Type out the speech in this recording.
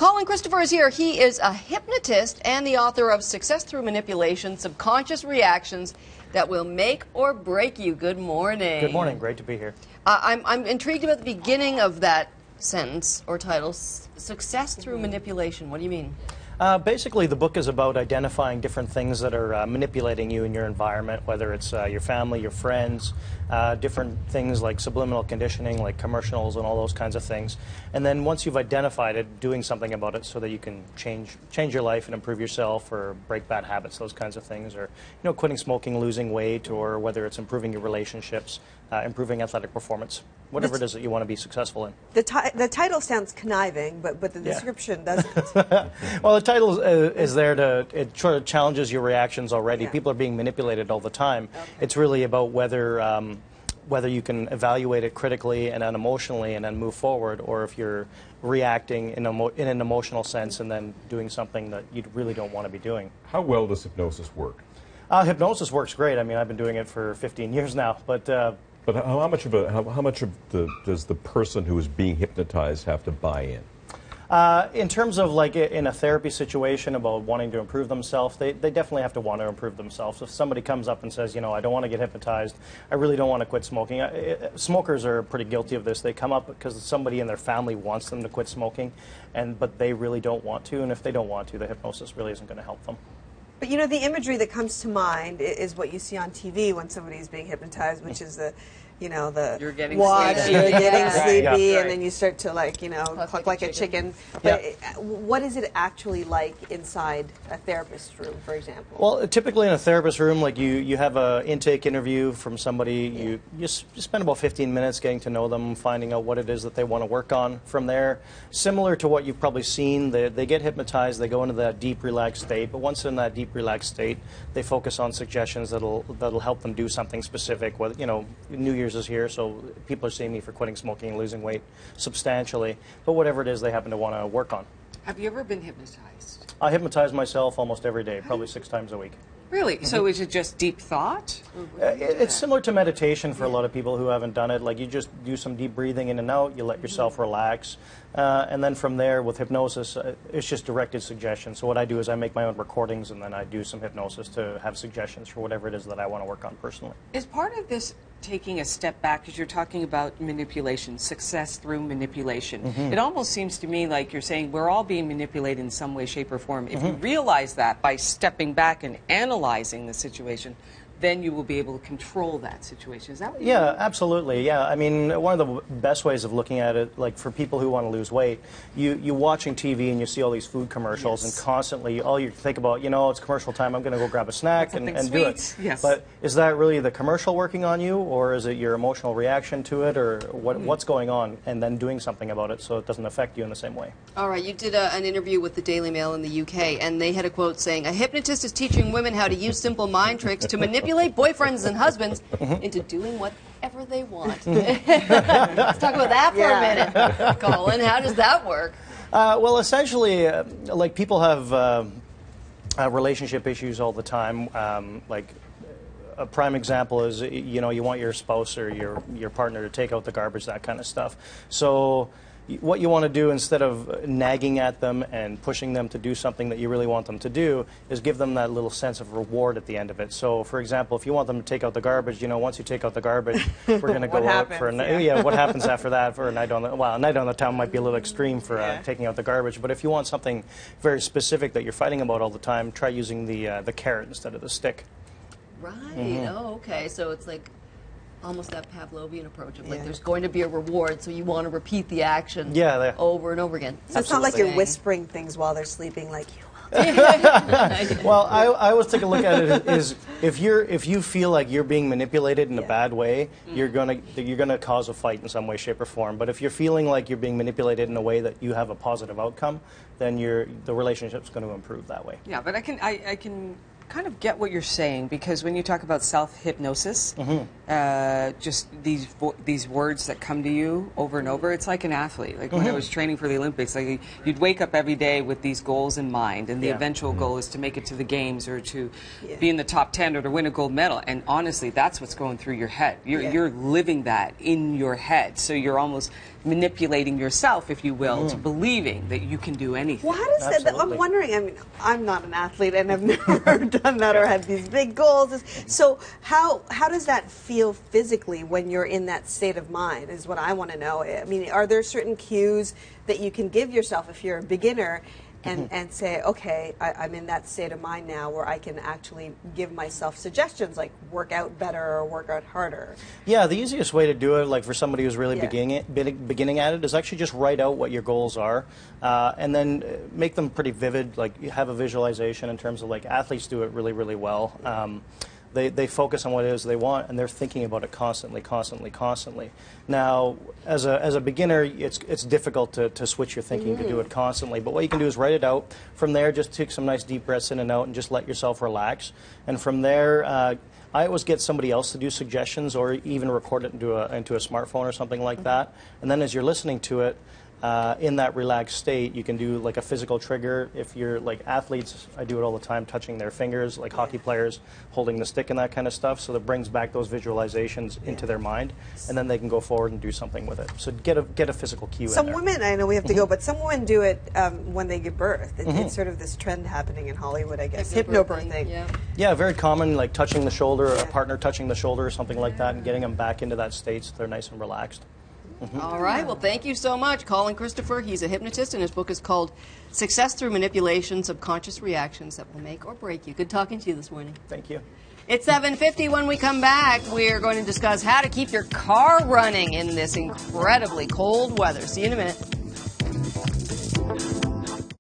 Colin Christopher is here. He is a hypnotist and the author of Success Through Manipulation, Subconscious Reactions That Will Make or Break You. Good morning. Good morning. Great to be here. I'm intrigued about the beginning of that sentence or title, Success Through Manipulation. What do you mean? Basically, the book is about identifying different things that are manipulating you in your environment, whether it's your family, your friends, different things like subliminal conditioning, like commercials and all those kinds of things. And then once you've identified it, doing something about it so that you can change your life and improve yourself or break bad habits, those kinds of things, or quitting smoking, losing weight, or whether it's improving your relationships, improving athletic performent, whatever it is that you want to be successful in. The title sounds conniving, but the description doesn't. Well, the title is there to, it sort of challenges your reactions already. Yeah. People are being manipulated all the time. Okay. It's really about whether you can evaluate it critically and then emotionally and then move forward, or if you're reacting in an emotional sense and then doing something that you really don't want to be doing. How well does hypnosis work? Hypnosis works great. I mean, I've been doing it for 15 years now, but how much does the person who is being hypnotized have to buy in? In terms of like in a therapy situation about wanting to improve themselves, they definitely have to want to improve themselves. If somebody comes up and says, I don't want to get hypnotized, I really don't want to quit smoking. Smokers are pretty guilty of this. They come up because somebody in their family wants them to quit smoking, but they really don't want to. And if they don't want to, the hypnosis really isn't going to help them. But the imagery that comes to mind is what you see on TV when somebody's being hypnotized, which is the You're getting watch, sleepy. you're getting sleepy, Yeah. and then you start to cluck like a chicken. But what is it actually like inside a therapist room, for example? Well, typically in a therapist room, like you have an intake interview from somebody. You spend about 15 minutes getting to know them, finding out what it is that they want to work on. From there, similar to what you've probably seen, they get hypnotized, they go into that deep, relaxed state. But once in that deep, relaxed state, they focus on suggestions that'll help them do something specific. Whether New Year's is here, so people are seeing me for quitting smoking and losing weight substantially. But whatever it is they happen to want to work on. Have you ever been hypnotized? I hypnotize myself almost every day, probably 6 times a week. Really? So is it just deep thought? It's similar to meditation for a lot of people who haven't done it. Like you just do some deep breathing in and out, you let yourself relax, and then from there with hypnosis, it's just directed suggestions. So what I do is I make my own recordings and then I do some hypnosis to have suggestions for whatever it is that I want to work on personally. Is part of this taking a step back, because you're talking about manipulation, success through manipulation. It almost seems to me like you're saying we're all being manipulated in some way, shape, or form. If you realize that by stepping back and analyzing the situation, then you will be able to control that situation. Is that what you mean? Yeah, absolutely. Yeah, I mean, one of the best ways of looking at it, like for people who want to lose weight, you're watching TV and you see all these food commercials, and constantly all you think about, it's commercial time, I'm going to go grab a snack and do it. Yes. But is that really the commercial working on you, or is it your emotional reaction to it, or what's going on, and then doing something about it so it doesn't affect you in the same way? All right, you did an interview with the Daily Mail in the UK, and they had a quote saying, "A hypnotist is teaching women how to use simple mind tricks to manipulate boyfriends and husbands into doing whatever they want." Let's talk about that for a minute, Colin. How does that work? Well, essentially, like people have relationship issues all the time. Like a prime example is, you want your spouse or your partner to take out the garbage, that kind of stuff. So what you want to do, instead of nagging at them and pushing them to do something that you really want them to do, is give them that little sense of reward at the end of it. So, for example, if you want them to take out the garbage, once you take out the garbage, we're going to go out for a night. What happens after that for a night on the a night on the town might be a little extreme for taking out the garbage. But if you want something very specific that you're fighting about all the time, try using the carrot instead of the stick. Right. Oh, okay. So it's like almost that Pavlovian approach of like there's going to be a reward, so you want to repeat the action over and over again. So it's not like you're whispering things while they're sleeping, like you will. Well, I always take a look at it is if you feel like you're being manipulated in a bad way, you're gonna cause a fight in some way, shape, or form. But if you're feeling like you're being manipulated in a way that you have a positive outcome, then the relationship's going to improve that way. Yeah, but I can kind of get what you're saying, because when you talk about self-hypnosis, just these words that come to you over and over, it's like an athlete. Like when I was training for the Olympics, like you'd wake up every day with these goals in mind, and the eventual goal is to make it to the games or to be in the top 10 or to win a gold medal. And honestly, that's what's going through your head. You're living that in your head, so you're almost manipulating yourself, if you will, to believing that you can do anything. Well, how does that, I'm Absolutely. wondering, I mean, I'm not an athlete and I've never done that or had these big goals. So how does that feel physically when you're in that state of mind is what I want to know. I mean, are there certain cues that you can give yourself if you're a beginner and say, okay, I'm in that state of mind now where I can actually give myself suggestions like work out better or work out harder? Yeah, the easiest way to do it, like for somebody who's really Yeah. beginning at it, is actually just write out what your goals are, and then make them pretty vivid. Like you have a visualization in terms of like athletes do it really, really well. They focus on what it is they want, and they're thinking about it constantly. Now, as a beginner, it's difficult to switch your thinking to do it constantly. But what you can do is write it out. From there, just take some nice deep breaths in and out, and just let yourself relax. And from there, I always get somebody else to do suggestions, or even record it into a smartphone or something like that. And then as you're listening to it, in that relaxed state, you can do like a physical trigger. If you're like athletes, I do it all the time, touching their fingers, like hockey players, holding the stick and that kind of stuff. So that brings back those visualizations into their mind, and then they can go forward and do something with it. So get a physical cue Some in there. women, I know we have to go, but some women do it when they give birth. It's sort of this trend happening in Hollywood, I guess. Hypnobirthing. Yeah. Yeah, very common, like touching the shoulder, a partner touching the shoulder or something like that, and getting them back into that state so they're nice and relaxed. All right. Well, thank you so much, Colin Christopher. He's a hypnotist, and his book is called Success Through Manipulation, Subconscious Reactions That Will Make or Break You. Good talking to you this morning. Thank you. It's 7:50. When we come back, we're going to discuss how to keep your car running in this incredibly cold weather. See you in a minute.